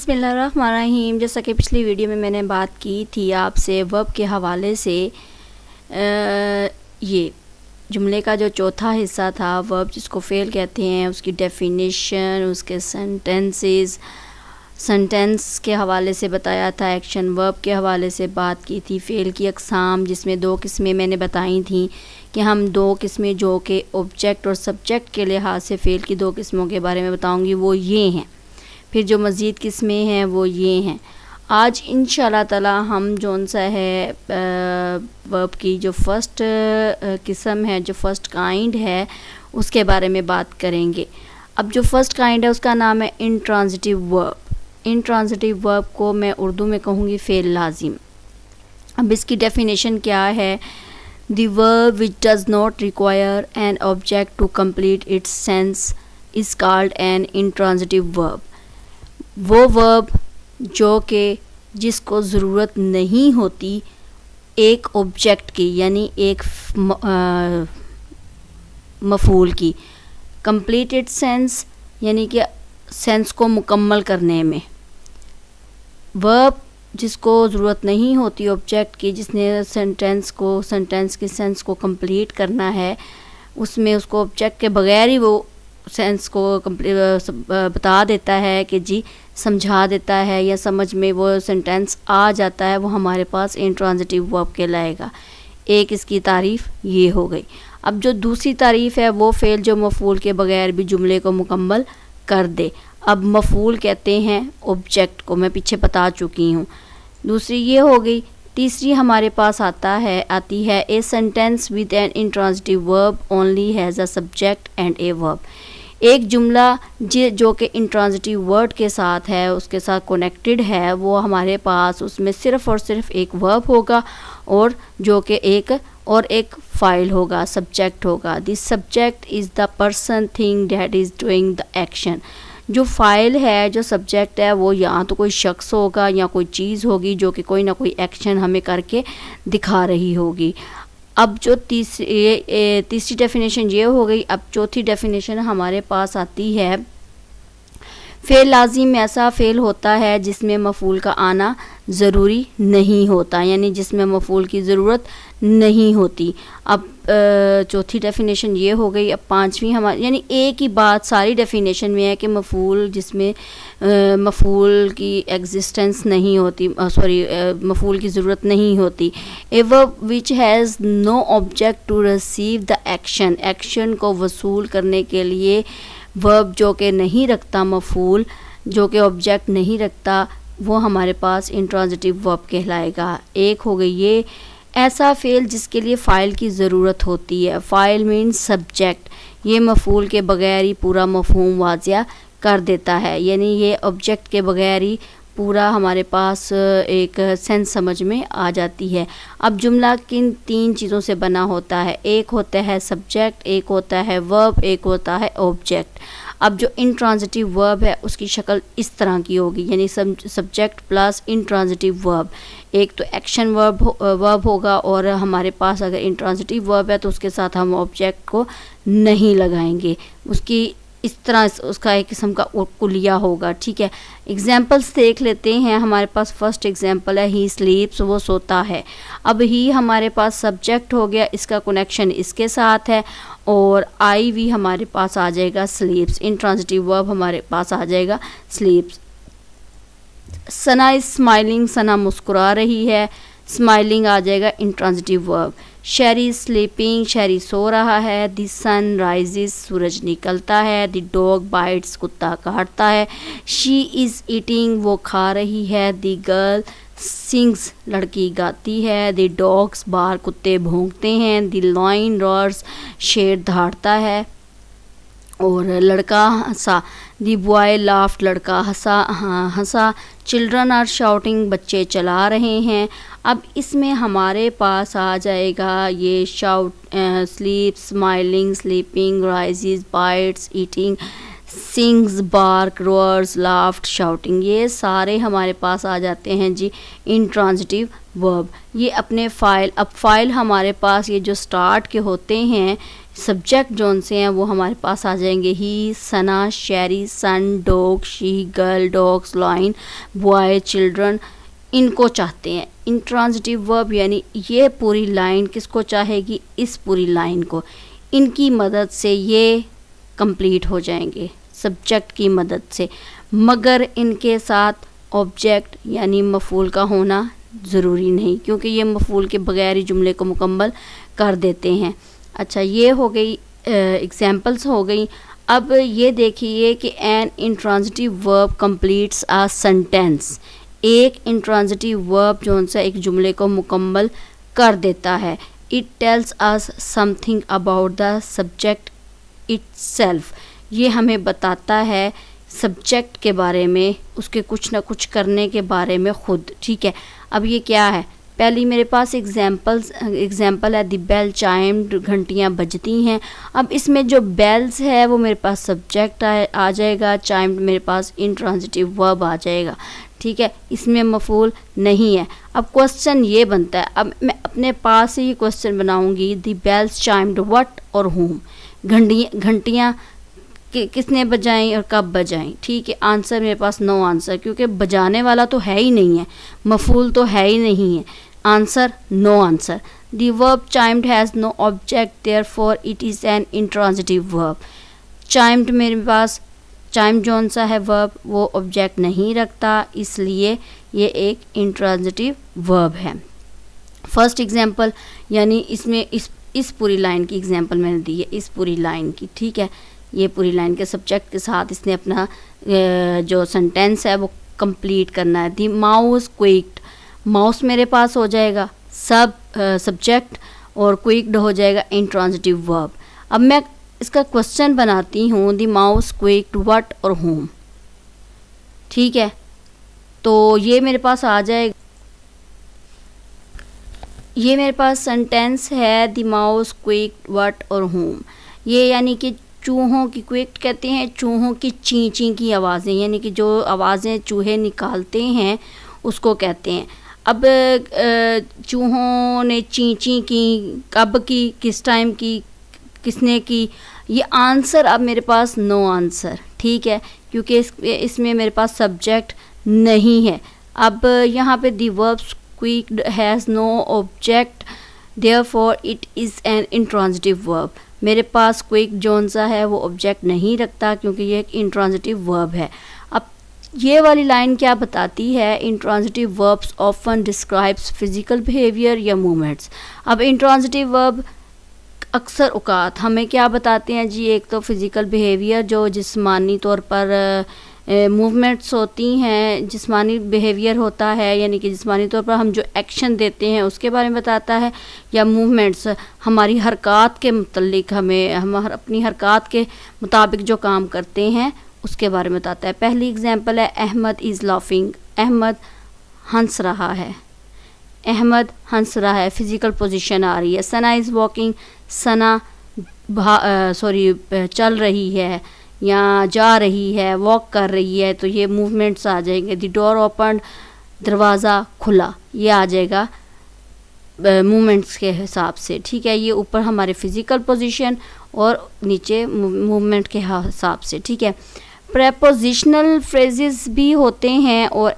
बिस्मिल्लाहिर्रहमानिर्रहीम। जैसा कि पिछली वीडियो में मैंने बात की थी आपसे वर्ब के हवाले से, ये जुमले का जो चौथा हिस्सा था वर्ब जिसको फ़ेल कहते हैं, उसकी डेफिनेशन, उसके सेंटेंस के हवाले से बताया था। एक्शन वर्ब के हवाले से बात की थी। फ़ेल की अक़साम, जिसमें दो किस्में मैंने बताई थी कि हम दो किस्में जो कि ऑब्जेक्ट और सब्जेक्ट के लिहाज से फ़ेल की दो किस्मों के बारे में बताऊंगी, वो ये हैं। फिर जो मज़ीद किस्में हैं वो ये हैं। आज इंशाअल्लाह ताला हम जौन सा है वर्ब की जो फ़र्स्ट किस्म है, जो फ़र्स्ट काइंड है, उसके बारे में बात करेंगे। अब जो फ़र्स्ट काइंड है उसका नाम है इंट्रांजिटिव वर्ब। इंट्रांजिटिव वर्ब को मैं उर्दू में कहूँगी फ़ेल लाजिम। अब इसकी डेफिनेशन क्या है? The verb which does not require an object to complete its sense is called an intransitive verb. वो वर्ब जो कि जिसको ज़रूरत नहीं होती एक ऑब्जेक्ट की, यानी एक मफ़ूल की, कंप्लीटेड सेंस यानी कि सेंस को मुकम्मल करने में। वर्ब जिसको ज़रूरत नहीं होती ऑब्जेक्ट की, जिसने सेंटेंस की सेंस को कंप्लीट करना है, उसमें उसको ऑब्जेक्ट के बगैर ही वो सेंस को बता देता है कि जी समझा देता है, या समझ में वो सेंटेंस आ जाता है, वो हमारे पास इंट्रांजिटिव वर्ब कहलाएगा। एक इसकी तारीफ़ ये हो गई। अब जो दूसरी तारीफ़ है वो फ़ेल जो मफ़ूल के बगैर भी जुमले को मुकम्मल कर दे। अब मफ़ूल कहते हैं ऑब्जेक्ट को, मैं पीछे बता चुकी हूँ। दूसरी ये हो गई। तीसरी हमारे पास आती है a sentence with an intransitive verb only has a subject and a verb. एक जुमला जो कि इंट्रांजिटिव वर्ड के साथ है, उसके साथ कनेक्टेड है, वो हमारे पास उसमें सिर्फ़ और सिर्फ एक वर्ब होगा और जो कि एक फ़ाइल होगा, सब्जेक्ट होगा। This subject is the person thing that is doing the action. जो फ़ाइल है, जो सब्जेक्ट है, वो या तो कोई शख्स होगा या कोई चीज़ होगी जो कि कोई ना कोई एक्शन हमें करके दिखा रही होगी। अब जो तीसरी डेफिनेशन ये हो गई। अब चौथी डेफिनेशन हमारे पास आती है फ़ेल लाजिम ऐसा फ़ेल होता है जिसमें मफ़ूल का आना ज़रूरी नहीं होता, यानी जिसमें मफ़ूल की ज़रूरत नहीं होती। अब चौथी डेफिनेशन ये हो गई। अब पांचवी हमारी, यानी एक ही बात सारी डेफिनेशन में है कि मफ़ूल जिसमें मफ़ूल की एग्जिस्टेंस नहीं होती, मफ़ूल की ज़रूरत नहीं होती। A verb which has no object to receive the action को वसूल करने के लिए वर्ब जो कि नहीं रखता, मफ़ूल जो कि ऑब्जेक्ट नहीं रखता, वो हमारे पास इंट्रांजिटिव वर्ब कहलाएगा। एक हो गई ये। ऐसा फ़ेल जिसके लिए फ़ाइल की ज़रूरत होती है। File means subject. ये मफ़ूल के बगैर ही पूरा मफ़हूम वाज़िया कर देता है, यानी ये ऑब्जेक्ट के बगैर ही पूरा हमारे पास एक सेंस समझ में आ जाती है। अब जुमला किन तीन चीज़ों से बना होता है? एक होता है सब्जेक्ट, एक होता है वर्ब, एक होता है ऑब्जेक्ट। अब जो इंट्रांजिटिव वर्ब है उसकी शक्ल इस तरह की होगी, यानी सब्जेक्ट प्लस इंट्रांजिटिव वर्ब। एक तो एक्शन वर्ब होगा, और हमारे पास अगर इंट्रांजिटिव वर्ब है तो उसके साथ हम ऑब्जेक्ट को नहीं लगाएंगे, उसकी इस तरह उसका एक किस्म का कुलिया होगा। ठीक है, एग्जाम्पल्स देख लेते हैं। हमारे पास फर्स्ट एग्जाम्पल है ही स्लीप्स, वो सोता है। अब ही हमारे पास सब्जेक्ट हो गया, इसका कनेक्शन इसके साथ है, और आई भी हमारे पास आ जाएगा स्लीप्स। इंट्रांजिटिव वर्ब हमारे पास आ जाएगा स्लीप्स। सना इज़ स्माइलिंग, सना मुस्कुरा रही है, स्माइलिंग आ जाएगा इंट्रांजिटिव वर्ब। शेरी स्लीपिंग, शेरी सो रहा है। द सन राइजेस, सूरज निकलता है। द डॉग बाइट्स, कुत्ता काटता है। शी इज़ ईटिंग, वो खा रही है। द गर्ल सिंग्स, लड़की गाती है। द डॉग्स बार, कुत्ते भौंकते हैं। द लायन रॉर्स, शेर दहाड़ता है। और लड़का हंसा। दी बॉय लाफ्ड, लड़का हंसा। चिल्ड्रन आर शाउटिंग, बच्चे चला रहे हैं। अब इसमें हमारे पास आ जाएगा ये shout, sleep, smiling, sleeping, rises, bites, eating, sings, bark, roars, laughed, shouting. ये सारे हमारे पास आ जाते हैं जी इंट्रांजिटिव वर्ब। ये अपने फ़ाइल, अब फ़ाइल हमारे पास ये जो स्टार्ट के होते हैं, सब्जेक्ट जौन से हैं वो हमारे पास आ जाएंगे ही, सना, शेरी, son, dog, she, girl, dogs, lion, boy, children, इनको चाहते हैं। इंट्रांजिटिव वर्ब यानी ये पूरी लाइन किसको चाहेगी, इस पूरी लाइन को, इनकी मदद से ये कंप्लीट हो जाएंगे सब्जेक्ट की मदद से, मगर इनके साथ ऑब्जेक्ट यानी मफूल का होना ज़रूरी नहीं, क्योंकि ये मफूल के बगैर ही जुमले को मुकम्मल कर देते हैं। अच्छा, ये हो गई एग्जांपल्स हो गई। अब ये देखिए कि an intransitive verb completes a sentence, एक इंट्रांजिटिव वर्ब जो सा एक जुमले को मुकम्मल कर देता है। It tells us something about the subject itself, ये हमें बताता है सब्जेक्ट के बारे में, उसके कुछ ना कुछ करने के बारे में खुद। ठीक है, अब ये क्या है, पहली मेरे पास एग्जाम्पल है द बेल चाइम्ड, घंटियाँ बजती हैं। अब इसमें जो बेल्स है वो मेरे पास सब्जेक्ट आ जाएगा, चाइम्ड मेरे पास इंट्रांजिटिव वर्ब आ जाएगा। ठीक है, इसमें मफूल नहीं है। अब क्वेश्चन ये बनता है, अब मैं अपने पास ही क्वेश्चन बनाऊंगी, द बेल्स चाइम्ड व्हाट और whom, घंटियाँ किसने बजाई और कब बजाई। ठीक है, आंसर मेरे पास नो आंसर, क्योंकि बजाने वाला तो है ही नहीं है, मफूल तो है ही नहीं है, answer no answer. The verb chimed has no object therefore it is an intransitive verb. Chimed मेरे पास, चाइम्ड जौन सा है वर्ब वो ऑब्जेक्ट नहीं रखता, इसलिए ये एक इंट्रांजिटिव वर्ब है। फर्स्ट एग्जांपल यानी इसमें इस पूरी लाइन की एग्जांपल मैंने दी है, इस पूरी लाइन की। ठीक है, ये पूरी लाइन के सब्जेक्ट के साथ इसने अपना जो सेंटेंस है वो कंप्लीट करना है। दी माउस क्विक्ड, माउस मेरे पास हो जाएगा सब्जेक्ट और क्विक्ड हो जाएगा इंट्रांजिटिव वर्ब। अब मैं इसका क्वेश्चन बनाती हूँ, दी माउस क्विक्ड व्हाट और whom। ठीक है, तो ये मेरे पास आ जाएगा, ये मेरे पास सेंटेंस है दी माउस क्विक्ड व्हाट और whom। ये यानी कि चूहों की, क्विक्ड कहते हैं चूहों की ची ची की आवाज़ें, यानी कि जो आवाज़ें चूहे निकालते हैं उसको कहते हैं। अब चूहों ने ची ची की, कब की, किस टाइम की, किसने की, ये आंसर अब मेरे पास नो आंसर। ठीक है, क्योंकि इसमें मेरे पास सब्जेक्ट नहीं है। अब यहाँ पे the verb quicked has no object therefore it is an intransitive verb. मेरे पास क्विक जोन सा है वो ऑब्जेक्ट नहीं रखता, क्योंकि ये एक इंट्रांजिटिव वर्ब है। अब ये वाली लाइन क्या बताती है, intransitive verbs often describes physical behaviour या मूवमेंट्स। अब इंट्रांजिटिव वर्ब अक्सर औकात हमें क्या बताते हैं जी, एक तो फिज़िकल बिहेवियर जो जिस्मानी तौर पर मूवमेंट्स होती हैं, जिस्मानी बिहेवियर होता है, यानी कि जिस्मानी तौर पर हम जो एक्शन देते हैं उसके बारे में बताता है, या मूवमेंट्स हमारी हरकत के मुतल्लिक, हम अपनी हरकत के मुताबिक जो काम करते हैं उसके बारे में बताता है। पहली एग्जांपल है अहमद इज़ लाफिंग, अहमद हंस रहा है, अहमद हंस रहा है, फिज़िकल पोजीशन आ रही है। सना इज़ वॉकिंग, सना चल रही है या जा रही है, वॉक कर रही है, तो ये मूवमेंट्स आ जाएंगे। द डोर ओपन, दरवाज़ा खुला, ये आ जाएगा मूवमेंट्स के हिसाब से। ठीक है, ये ऊपर हमारे फिज़िकल पोजीशन और नीचे मूवमेंट के हिसाब से। ठीक है, प्रेपोजिशनल फ्रेजेस भी होते हैं और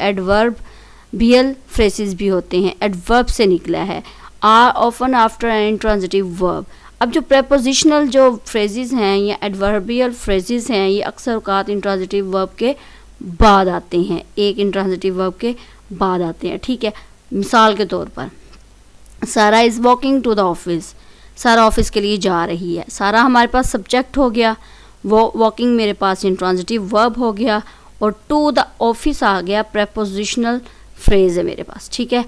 एडवर्बियल फ्रेजेस भी होते हैं, एडवर्ब से निकला है। Are often after an intransitive verb. अब जो प्रेपोजिशनल जो फ्रेजेस हैं या एडवर्बियल फ्रेजेस हैं, ये अक्सर औकात इंट्रांजिटिव वर्ब के बाद आते हैं, एक इंट्रांजिटिव वर्ब के बाद आते हैं। ठीक है, मिसाल के तौर पर Sara is walking to the office, Sara office के लिए जा रही है। सारा हमारे पास सब्जेक्ट हो गया, वो वॉकिंग मेरे पास इंट्रांजिटिव वर्ब हो गया, और टू द ऑफिस आ गया प्रेपोजिशनल फ्रेज है मेरे पास। ठीक है,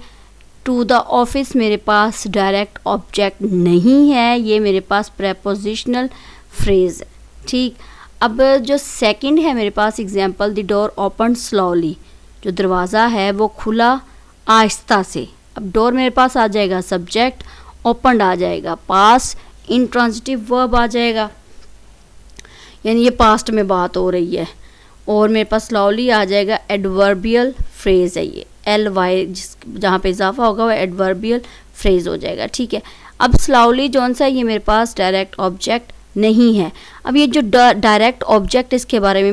टू द ऑफिस मेरे पास डायरेक्ट ऑब्जेक्ट नहीं है, ये मेरे पास प्रेपोजिशनल फ्रेज है। ठीक, अब जो सेकंड है मेरे पास example, the door open slowly, जो दरवाज़ा है वो खुला आहिस्ता से। अब डोर मेरे पास आ जाएगा सब्जेक्ट, ओपन आ जाएगा पास, इंट्रांजिटिव वर्ब आ जाएगा, यानी ये पास्ट में बात हो रही है, और मेरे पास स्लोली आ जाएगा, एडवर्बियल फ्रेज है ये, एल वाई जहाँ पे इजाफा होगा वो एडवर्बियल फ्रेज हो जाएगा। ठीक है, अब स्लाउली जौन सा ये मेरे पास डायरेक्ट ऑब्जेक्ट नहीं है। अब ये जो डायरेक्ट ऑब्जेक्ट इसके बारे में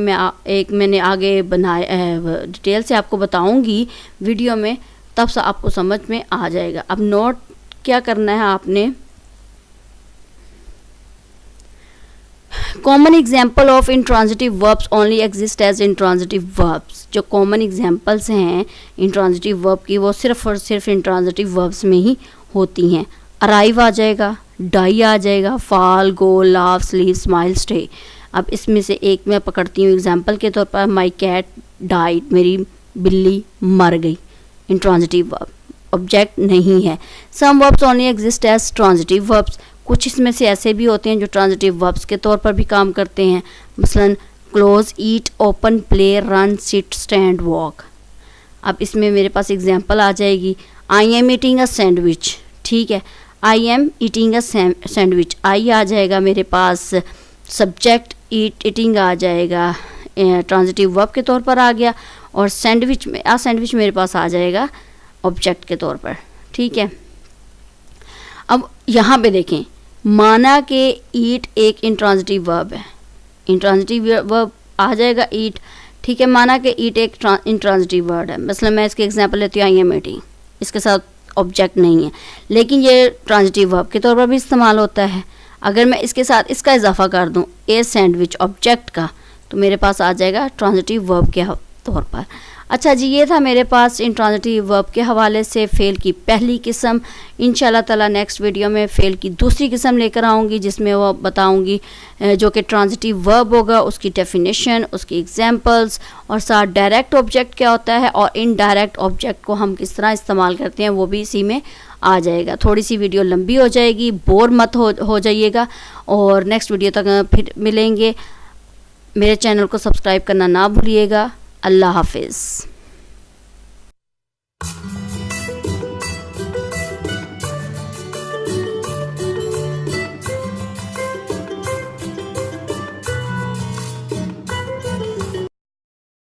मैंने आगे बनाया डिटेल से आपको बताऊंगी वीडियो में, तब से आपको समझ में आ जाएगा। अब नोट क्या करना है आपने, common example of intransitive verbs only exist as intransitive verbs. जो कॉमन एग्जाम्पल्स हैं इंट्रांजिटिव वर्ब की वो सिर्फ और सिर्फ इंट्रांजिटिव वर्ब्स में ही होती हैं। अराइव आ जाएगा, डाई आ जाएगा, फॉल, गो, लाफ, स्लीव, स्माइल, स्टे। अब इसमें से एक मैं पकड़ती हूँ एग्जाम्पल के तौर पर, माई कैट डाइड, मेरी बिल्ली मर गई। इंट्रांजिटिव वर्ब, ऑब्जेक्ट नहीं है। Some verbs only exist as transitive verbs, कुछ इसमें से ऐसे भी होते हैं जो ट्रांजिटिव वर्ब्स के तौर पर भी काम करते हैं। मसलन close, eat, open, play, run, sit, stand, walk. अब इसमें मेरे पास एग्जाम्पल आ जाएगी, I am eating a sandwich. ठीक है, I am eating a sandwich, I आ जाएगा मेरे पास सब्जेक्ट, ईटिंग आ जाएगा ट्रांजिटिव वर्ब के तौर पर आ गया, और सैंडविच मेरे पास आ जाएगा ऑब्जेक्ट के तौर पर। ठीक है, अब यहाँ पे देखें, माना कि ईट एक इंट्रांजिटिव वर्ब है, इंट्रांजिटिव वर्ब आ जाएगा ईट। ठीक है, माना कि ईट एक इंट्रांजिटिव वर्ड है, मतलब मैं इसके एग्जांपल लेती हूँ, आई एम ईटिंग, इसके साथ ऑब्जेक्ट नहीं है, लेकिन ये ट्रांजिटिव वर्ब के तौर पर भी इस्तेमाल होता है। अगर मैं इसके साथ इसका इजाफा कर दूँ ए सैंडविच ऑब्जेक्ट का, तो मेरे पास आ जाएगा ट्रांजिटिव वर्ब के तौर पर। अच्छा जी, ये था मेरे पास इंट्रांजिटिव वर्ब के हवाले से फ़ेल की पहली किस्म। इंशाल्लाह ताला नेक्स्ट वीडियो में फ़ेल की दूसरी किस्म लेकर आऊँगी, जिसमें वो बताऊँगी जो कि ट्रांजिटिव वर्ब होगा, उसकी डेफिनेशन, उसकी एग्जांपल्स, और साथ डायरेक्ट ऑब्जेक्ट क्या होता है और इनडायरेक्ट ऑब्जेक्ट को हम किस तरह इस्तेमाल करते हैं, वो भी इसी में आ जाएगा। थोड़ी सी वीडियो लंबी हो जाएगी, बोर मत हो जाइएगा, और नेक्स्ट वीडियो तक फिर मिलेंगे। मेरे चैनल को सब्सक्राइब करना ना भूलिएगा। अल्लाह हाफिज़।